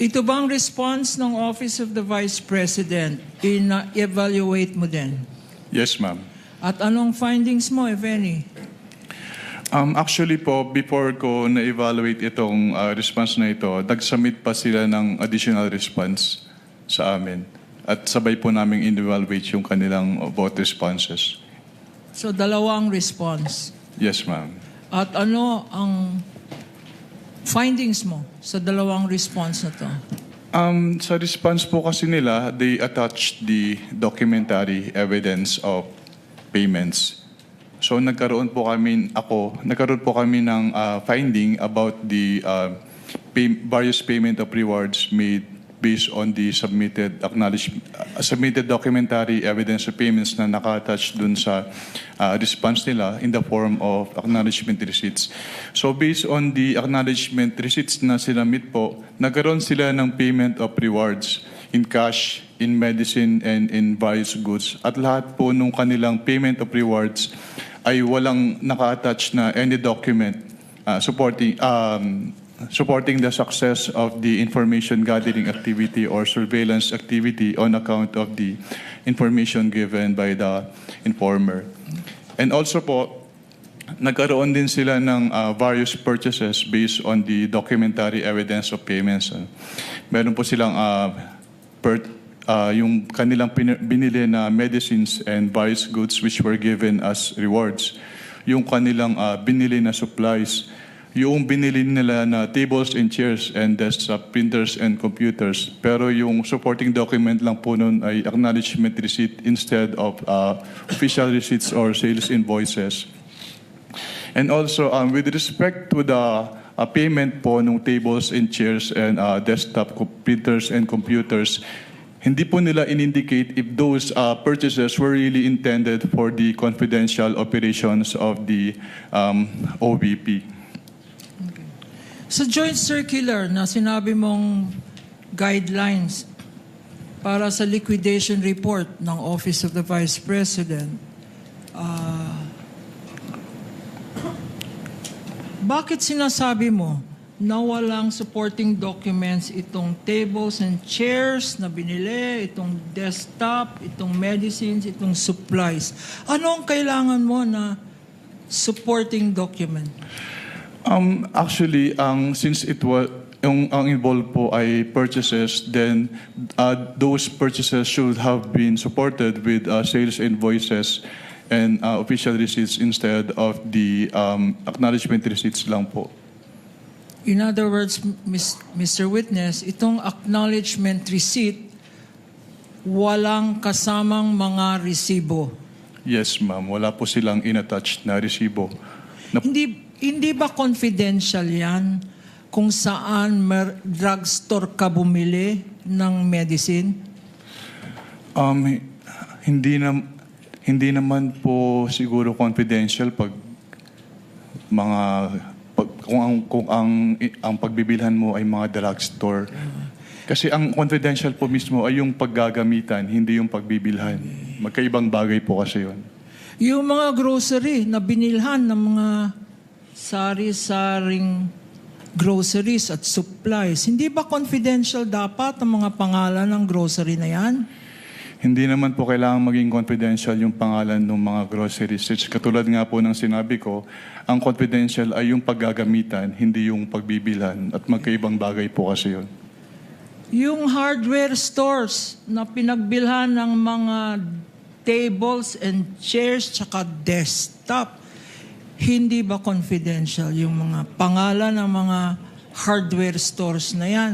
Ito bang response ng Office of the Vice President, in-evaluate mo din? Yes, ma'am. At anong findings mo, if any? Actually po, before ko na-evaluate itong response na ito, nag-submit pa sila ng additional response sa amin. At sabay po namin in-evaluate yung kanilang vote responses. So, dalawang response. Yes, ma'am. At ano ang findings mo sa dalawang response na to? Sa response po kasi nila, they attached the documentary evidence of payments. So nagkaroon po kami ng finding about the various payment of rewards made based on the submitted documentary evidence of payments na naka-attach dun sa response nila in the form of acknowledgement receipts. So based on the acknowledgement receipts na sinamit po, nagkaroon sila ng payment of rewards in cash, in medicine, and in various goods. At lahat po nung kanilang payment of rewards ay walang naka-attach na any document supporting the success of the information gathering activity or surveillance activity on account of the information given by the informer. And also po, nagkaroon din sila ng various purchases based on the documentary evidence of payments. Meron po silang yung kanilang binili na medicines and various goods which were given as rewards. Yung kanilang binili na supplies, yung binili nila na tables and chairs and desktop printers and computers. Pero yung supporting document lang po nun ay acknowledgement receipt instead of official receipts or sales invoices. And also, with respect to the payment po ng tables and chairs and desktop printers and computers, hindi po nila in-indicate if those purchases were really intended for the confidential operations of the OVP. Sa joint circular na sinabi mong guidelines para sa liquidation report ng Office of the Vice President, bakit sinasabi mo na walang supporting documents itong tables and chairs na binili, itong desktop, itong medicines, itong supplies? Ano ang kailangan mo na supporting document? Actually, since it was ang involved po ay purchases, then those purchases should have been supported with sales invoices and official receipts instead of the acknowledgement receipts lang po. In other words, Mr. Witness, itong acknowledgement receipt, walang kasamang mga resibo. Yes, ma'am. Wala po silang inattached na resibo. Hindi ba confidential yan kung saan drugstore ka bumili ng medicine? Hindi naman po siguro confidential pag kung ang pagbibilhan mo ay mga drugstore. Kasi ang confidential po mismo ay yung paggagamitan, hindi yung pagbibilhan. Magkaibang bagay po kasi yun. Yung mga grocery na binilhan ng mga sari-saring groceries at supplies, hindi ba confidential dapat ang mga pangalan ng grocery na yan? Hindi naman po kailangan maging confidential yung pangalan ng mga groceries. Katulad nga po ng sinabi ko, ang confidential ay yung paggagamitan, hindi yung pagbibilhan. At magkaibang bagay po kasi yun. Yung hardware stores na pinagbilhan ng mga tables and chairs tsaka desktop, hindi ba confidential yung mga pangalan ng mga hardware stores na yan?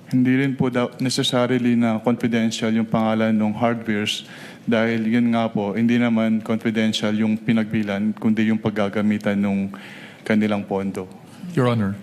Hindi rin po necessarily na confidential yung pangalan ng hardwares dahil yun nga po, hindi naman confidential yung pinagbilan kundi yung paggagamitan ng kanilang pondo. Your Honor.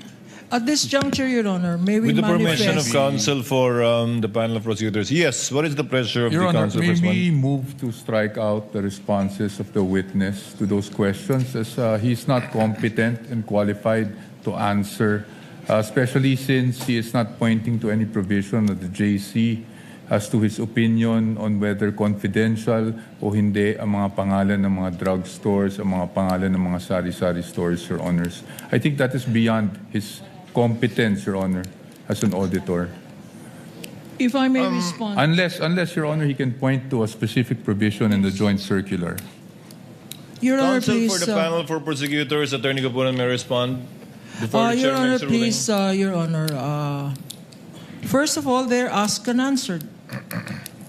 At this juncture, Your Honor, may we With the permission of manifest? counsel for the panel of prosecutors. Yes, what is the pressure of Your the Honor, counsel may for we move to strike out the responses of the witness to those questions as he's not competent and qualified to answer, especially since he is not pointing to any provision of the JC as to his opinion on whether confidential o hindi ang mga pangalan ng mga drugstores, ang mga pangalan ng mga sari-sari stores, Your Honors. I think that is beyond his competence, Your Honor, as an auditor. If I may respond. Unless, Your Honor, he can point to a specific provision in the joint circular. Your Honor, Counsel please. for the panel for prosecutors, Attorney Kapunan may respond before the Your chair Honor, makes a ruling. please, Your Honor. First of all, they're asked and answered.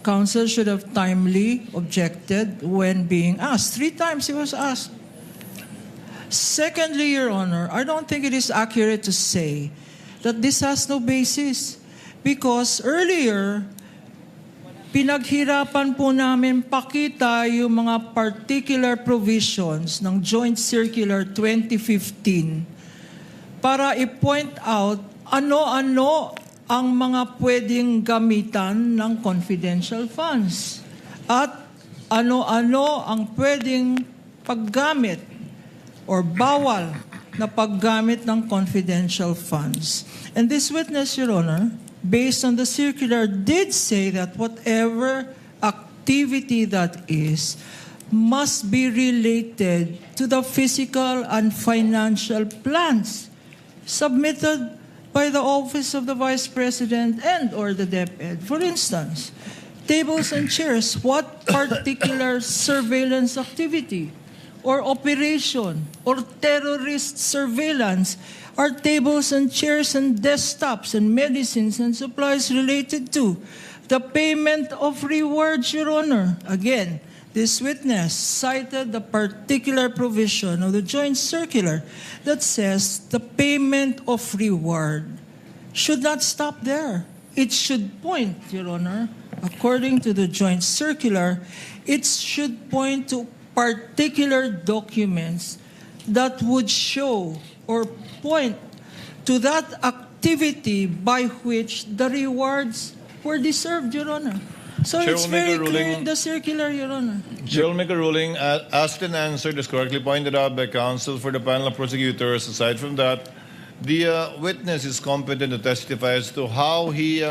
Counsel should have timely objected when being asked. 3 times he was asked. Secondly, Your Honor, I don't think it is accurate to say that this has no basis because earlier, pinaghirapan po namin pakita yung mga particular provisions ng Joint Circular 2015 para i-point out ano-ano ang mga pwedeng gamitan ng confidential funds at ano-ano ang pwedeng paggamit or bawal na paggamit ng confidential funds. And this witness, Your Honor, based on the circular, did say that whatever activity that is must be related to the physical and financial plans submitted by the Office of the Vice President and or the DepEd. For instance, tables and chairs, what particular surveillance activity or operation or terrorist surveillance are tables and chairs and desktops and medicines and supplies related to? The payment of rewards, Your Honor. Again, this witness cited the particular provision of the joint circular that says the payment of reward should not stop there. It should point, Your Honor, according to the joint circular, it should point to particular documents that would show or point to that activity by which the rewards were deserved, Your Honor. So Chair it's will make very a clear ruling. in the circular, Your Honor. Chair will make a ruling. Asked and answered is correctly pointed out by counsel for the panel of prosecutors. Aside from that, the witness is competent to testify as to how he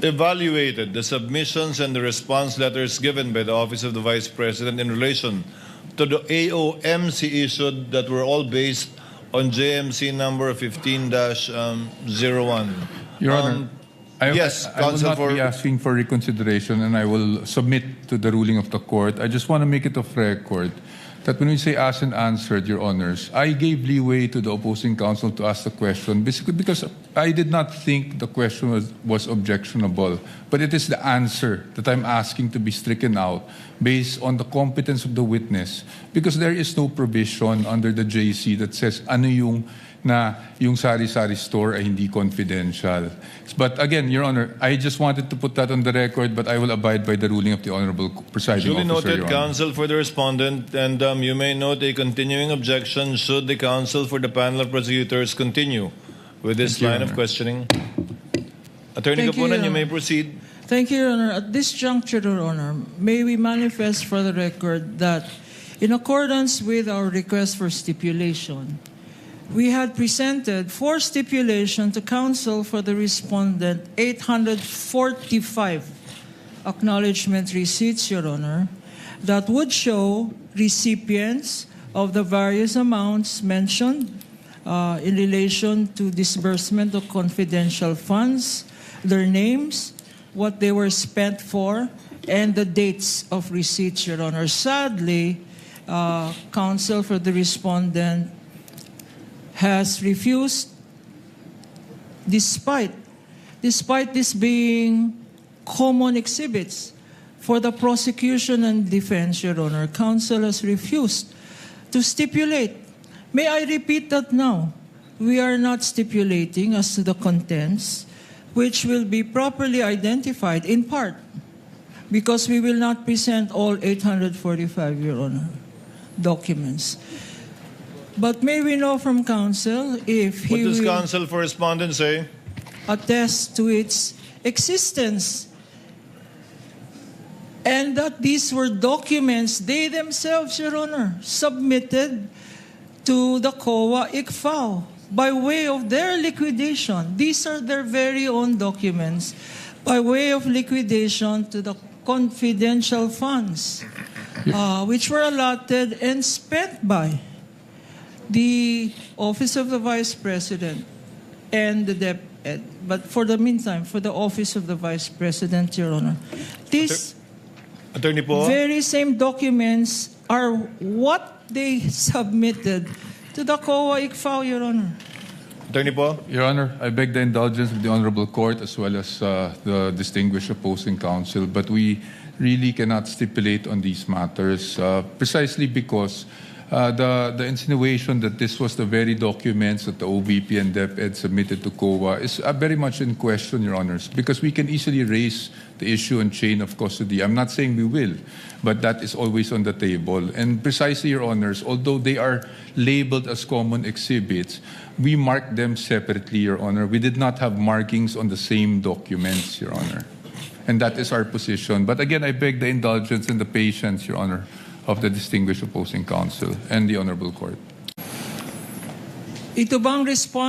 evaluated the submissions and the response letters given by the Office of the Vice President in relation to the AOMC issued that were all based on JMC number 15-01. Your Honor, yes, I will counsel not be asking for reconsideration and I will submit to the ruling of the court. I just want to make it of record that when we say asked and answered, Your Honors, I gave leeway to the opposing counsel to ask the question basically because I did not think the question was objectionable, but it is the answer that I'm asking to be stricken out based on the competence of the witness because there is no provision under the JC that says ano yung sari-sari store ay hindi confidential. But again, Your Honor, I just wanted to put that on the record, but I will abide by the ruling of the Honorable Presiding Duly Officer, noted, Your Honor. counsel for the respondent, and you may note a continuing objection should the counsel for the panel of prosecutors continue with this Thank you, line Your of Honor. questioning. Attorney Thank you, Kapunan, Your you may Honor. proceed. Thank you, Your Honor. At this juncture, Your Honor, may we manifest for the record that in accordance with our request for stipulation, we had presented for stipulation to counsel for the respondent 845 acknowledgement receipts, Your Honor, that would show recipients of the various amounts mentioned in relation to disbursement of confidential funds, their names, what they were spent for, and the dates of receipts, Your Honor. Sadly, counsel for the respondent has refused, despite this being common exhibits for the prosecution and defense, Your Honor, counsel has refused to stipulate. May I repeat that now? We are not stipulating as to the contents, which will be properly identified in part, because we will not present all 845, Your Honor, documents. But may we know from counsel if What he does will counsel for respondent say? attest to its existence and that these were documents they themselves, Your Honor, submitted to the COA ICFAO by way of their liquidation. These are their very own documents by way of liquidation to the confidential funds, which were allotted and spent by the Office of the Vice President and the DepEd. But for the meantime, for the Office of the Vice President, Your Honor, these Attorney po. very same documents are what they submitted to the COA ICFAO, Your Honor. Attorney po. Your Honor, I beg the indulgence of the Honorable Court as well as the distinguished opposing counsel, but we really cannot stipulate on these matters precisely because the insinuation that this was the very documents that the OVP and DepEd submitted to COA is very much in question, Your Honors, because we can easily raise the issue and chain of custody. I'm not saying we will, but that is always on the table. And precisely, Your Honors, although they are labeled as common exhibits, we marked them separately, Your Honor. We did not have markings on the same documents, Your Honor. And that is our position. But again, I beg the indulgence and the patience, Your Honor, of the distinguished opposing counsel and the Honorable Court. Ito bang response